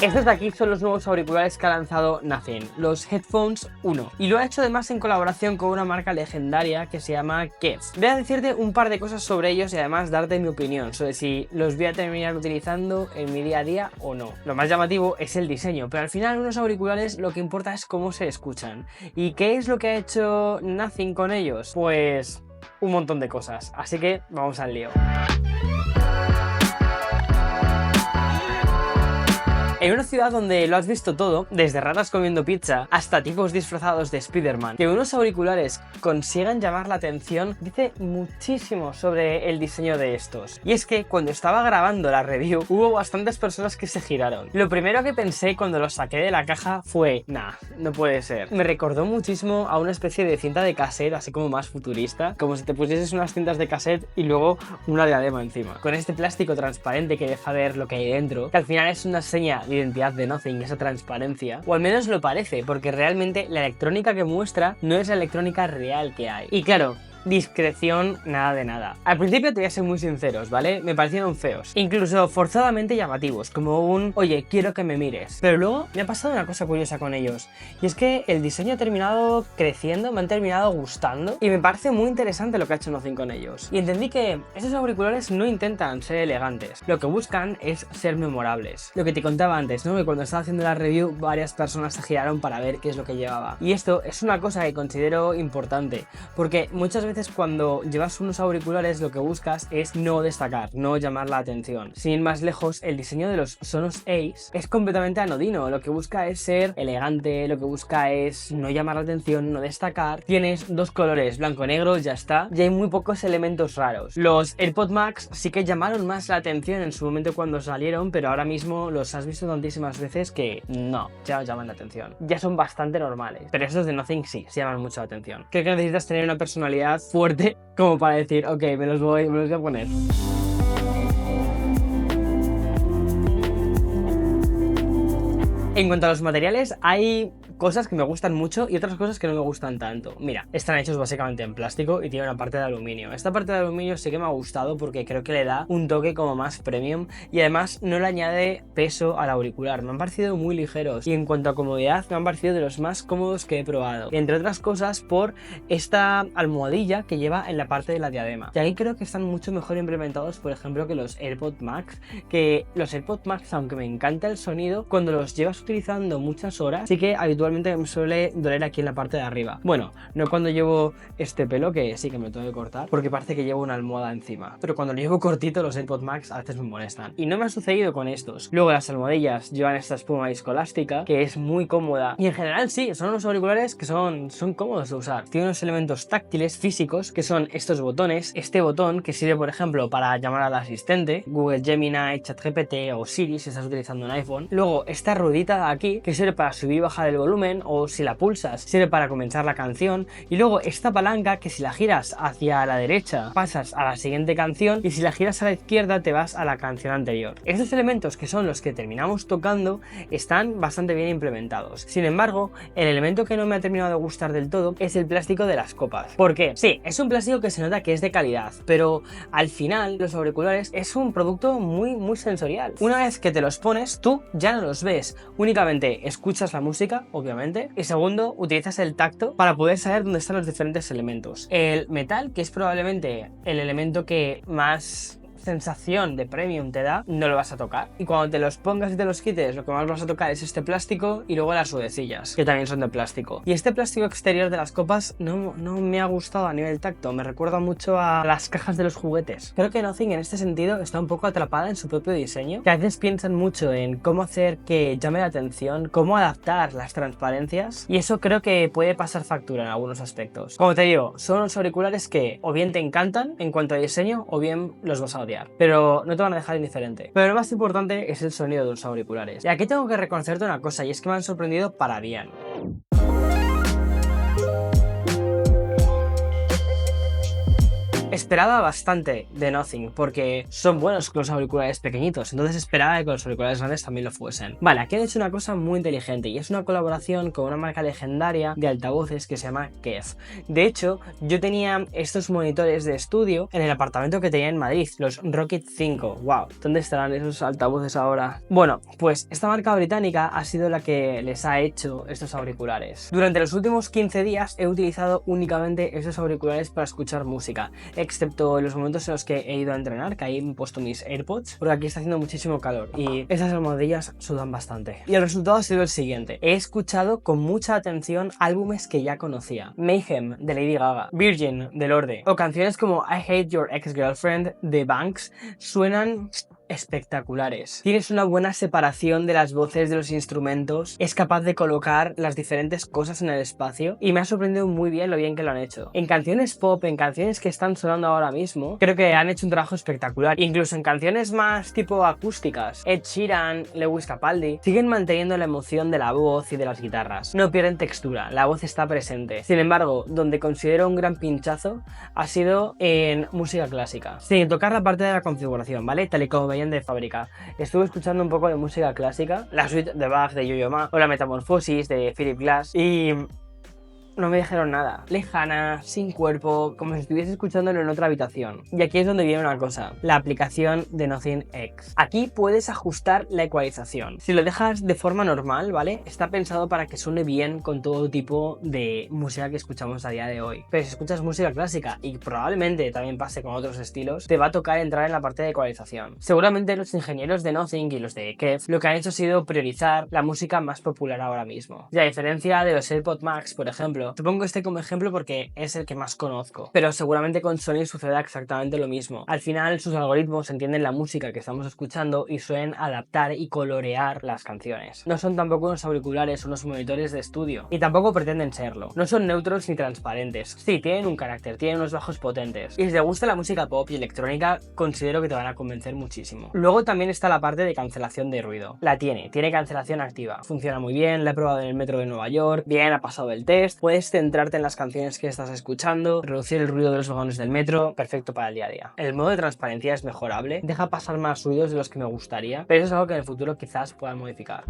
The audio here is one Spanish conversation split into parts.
Estos de aquí son los nuevos auriculares que ha lanzado Nothing, los Headphones 1, y lo ha hecho además en colaboración con una marca legendaria que se llama Kef. Voy a decirte un par de cosas sobre ellos y además darte mi opinión sobre si los voy a terminar utilizando en mi día a día o no. Lo más llamativo es el diseño, pero al final unos auriculares lo que importa es cómo se escuchan. ¿Y qué es lo que ha hecho Nothing con ellos? Pues un montón de cosas, así que vamos al lío. En una ciudad donde lo has visto todo, desde ratas comiendo pizza hasta tipos disfrazados de Spider-Man, que unos auriculares consigan llamar la atención dice muchísimo sobre el diseño de estos. Y es que cuando estaba grabando la review hubo bastantes personas que se giraron. Lo primero que pensé cuando los saqué de la caja fue, nah, no puede ser. Me recordó muchísimo a una especie de cinta de cassette, así como más futurista, como si te pusieses unas cintas de cassette y luego una diadema encima. Con este plástico transparente que deja ver lo que hay dentro, que al final es una seña de identidad de Nothing, esa transparencia, o al menos lo parece, porque realmente la electrónica que muestra no es la electrónica real que hay. Y claro, discreción, nada de nada. Al principio te voy a ser muy sinceros, ¿vale? Me parecieron feos, incluso forzadamente llamativos, como un oye, quiero que me mires. Pero luego me ha pasado una cosa curiosa con ellos, y es que el diseño ha terminado creciendo, me han terminado gustando, y me parece muy interesante lo que ha hecho Nothing con ellos. Y entendí que estos auriculares no intentan ser elegantes, lo que buscan es ser memorables. Lo que te contaba antes, ¿no? Que cuando estaba haciendo la review varias personas se giraron para ver qué es lo que llevaba. Y esto es una cosa que considero importante, porque muchas veces cuando llevas unos auriculares lo que buscas es no destacar, no llamar la atención. Sin ir más lejos, el diseño de los Sonos Ace es completamente anodino, lo que busca es ser elegante, lo que busca es no llamar la atención, no destacar. Tienes dos colores, blanco y negro, ya está, y hay muy pocos elementos raros. Los AirPods Max sí que llamaron más la atención en su momento cuando salieron, pero ahora mismo los has visto tantísimas veces que no, ya no llaman la atención. Ya son bastante normales, pero esos de Nothing sí llaman mucho la atención. Creo que necesitas tener una personalidad fuerte como para decir, ok, me los voy a poner. En cuanto a los materiales, hay cosas que me gustan mucho y otras cosas que no me gustan tanto. Mira, están hechos básicamente en plástico y tienen una parte de aluminio. Esta parte de aluminio sí que me ha gustado porque creo que le da un toque como más premium y además no le añade peso al auricular. Me han parecido muy ligeros y en cuanto a comodidad me han parecido de los más cómodos que he probado. Y entre otras cosas por esta almohadilla que lleva en la parte de la diadema. Y ahí creo que están mucho mejor implementados, por ejemplo, que los AirPods Max. Que los AirPods Max, aunque me encanta el sonido, cuando los llevas utilizando muchas horas, sí que habitualmente me suele doler aquí en la parte de arriba. Bueno, no cuando llevo este pelo, que sí que me lo tengo que cortar, porque parece que llevo una almohada encima. Pero cuando lo llevo cortito, los AirPods Max a veces me molestan. Y no me ha sucedido con estos. Luego las almohadillas llevan esta espuma viscoelástica, que es muy cómoda. Y en general sí, son unos auriculares que son cómodos de usar. Tienen unos elementos táctiles físicos, que son estos botones. Este botón que sirve, por ejemplo, para llamar al asistente, Google Gemini, ChatGPT o Siri, si estás utilizando un iPhone. Luego esta ruedita de aquí, que sirve para subir y bajar el volumen, o si la pulsas sirve para comenzar la canción, y luego esta palanca que si la giras hacia la derecha pasas a la siguiente canción y si la giras a la izquierda te vas a la canción anterior. Estos elementos, que son los que terminamos tocando, están bastante bien implementados. Sin embargo, el elemento que no me ha terminado de gustar del todo es el plástico de las copas. ¿Por qué? Sí, es un plástico que se nota que es de calidad, pero al final los auriculares es un producto muy sensorial. Una vez que te los pones, tú ya no los ves, únicamente escuchas la música, obviamente, y segundo, utilizas el tacto para poder saber dónde están los diferentes elementos. El metal, que es probablemente el elemento que más sensación de premium te da, no lo vas a tocar. Y cuando te los pongas y te los quites, lo que más vas a tocar es este plástico y luego las ruedecillas, que también son de plástico. Y este plástico exterior de las copas no me ha gustado a nivel tacto, me recuerda mucho a las cajas de los juguetes. Creo que Nothing en este sentido está un poco atrapada en su propio diseño, que a veces piensan mucho en cómo hacer que llame la atención, cómo adaptar las transparencias, y eso creo que puede pasar factura en algunos aspectos. Como te digo, son unos auriculares que o bien te encantan en cuanto a diseño o bien los vas a odiar. Pero no te van a dejar indiferente. Pero lo más importante es el sonido de los auriculares. Y aquí tengo que reconocerte una cosa, y es que me han sorprendido para bien. esperaba bastante de Nothing porque son buenos con los auriculares pequeñitos, entonces esperaba que con los auriculares grandes también lo fuesen. Vale, aquí han hecho una cosa muy inteligente y es una colaboración con una marca legendaria de altavoces que se llama Kef. De hecho, yo tenía estos monitores de estudio en el apartamento que tenía en Madrid, los Rocket 5. Wow, ¿dónde estarán esos altavoces ahora? Bueno, pues esta marca británica ha sido la que les ha hecho estos auriculares. Durante los últimos 15 días he utilizado únicamente estos auriculares para escuchar música, excepto en los momentos en los que he ido a entrenar, que ahí he puesto mis AirPods, porque aquí está haciendo muchísimo calor y esas almohadillas sudan bastante. Y el resultado ha sido el siguiente: he escuchado con mucha atención álbumes que ya conocía: Mayhem de Lady Gaga, Virgin de Lorde, o canciones como I Hate Your Ex-Girlfriend de Banks. Suenan espectaculares. Tienes una buena separación de las voces de los instrumentos, es capaz de colocar las diferentes cosas en el espacio y me ha sorprendido muy bien lo bien que lo han hecho. En canciones pop, en canciones que están sonando ahora mismo, creo que han hecho un trabajo espectacular. Incluso en canciones más tipo acústicas, Ed Sheeran, Lewis Capaldi, siguen manteniendo la emoción de la voz y de las guitarras. No pierden textura, la voz está presente. Sin embargo, donde considero un gran pinchazo ha sido en música clásica, sin tocar la parte de la configuración, ¿vale? Tal y como veían de fábrica. Estuve escuchando un poco de música clásica, la suite de Bach de Yo-Yo Ma o la Metamorfosis de Philip Glass, y no me dijeron nada. Lejana, sin cuerpo, como si estuviese escuchándolo en otra habitación. Y aquí es donde viene una cosa: la aplicación de Nothing X. Aquí puedes ajustar la ecualización. Si lo dejas de forma normal, ¿vale? Está pensado para que suene bien con todo tipo de música que escuchamos a día de hoy. Pero si escuchas música clásica, y probablemente también pase con otros estilos, te va a tocar entrar en la parte de ecualización. Seguramente los ingenieros de Nothing y los de Kef lo que han hecho ha sido priorizar la música más popular ahora mismo. Y a diferencia de los AirPods Max, por ejemplo, te pongo este como ejemplo porque es el que más conozco, pero seguramente con Sony suceda exactamente lo mismo. Al final sus algoritmos entienden la música que estamos escuchando y suelen adaptar y colorear las canciones. No son tampoco unos auriculares o unos monitores de estudio, y tampoco pretenden serlo. No son neutros ni transparentes. Sí, tienen un carácter, tienen unos bajos potentes, y si te gusta la música pop y electrónica, considero que te van a convencer muchísimo. Luego también está la parte de cancelación de ruido. La tiene cancelación activa. Funciona muy bien, la he probado en el metro de Nueva York, bien, ha pasado el test. Puedes centrarte en las canciones que estás escuchando, reducir el ruido de los vagones del metro, perfecto para el día a día. El modo de transparencia es mejorable, deja pasar más ruidos de los que me gustaría, pero eso es algo que en el futuro quizás puedan modificar.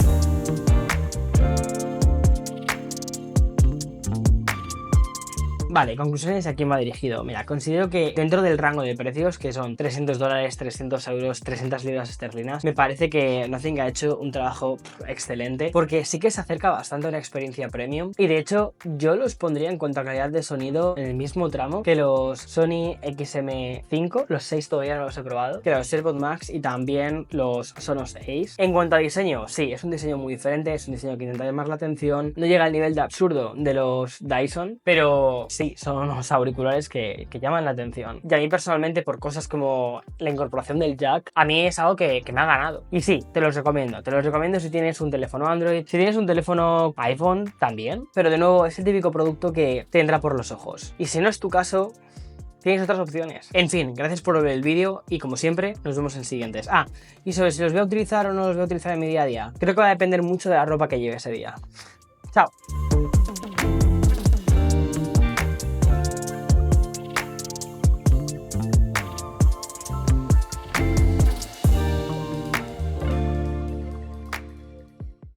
Vale, conclusiones a quién va dirigido. Mira, considero que dentro del rango de precios, que son $300, 300 euros, 300 libras esterlinas, me parece que Nothing ha hecho un trabajo excelente, porque sí que se acerca bastante a una experiencia premium, y de hecho yo los pondría en cuanto a calidad de sonido en el mismo tramo que los Sony XM5, los 6 todavía no los he probado, que los AirPods Max y también los Sonos Ace. En cuanto a diseño, sí, es un diseño muy diferente, es un diseño que intenta llamar la atención, no llega al nivel de absurdo de los Dyson, pero sí, son unos auriculares que llaman la atención. Y a mí personalmente, por cosas como la incorporación del jack, a mí es algo que me ha ganado. Y sí, te los recomiendo si tienes un teléfono Android, si tienes un teléfono iPhone también, pero de nuevo es el típico producto que te entra por los ojos. Y si no es tu caso, tienes otras opciones. En fin, gracias por ver el vídeo y como siempre, nos vemos en siguientes. Y sobre si los voy a utilizar o no los voy a utilizar en mi día a día, creo que va a depender mucho de la ropa que lleve ese día. Chao.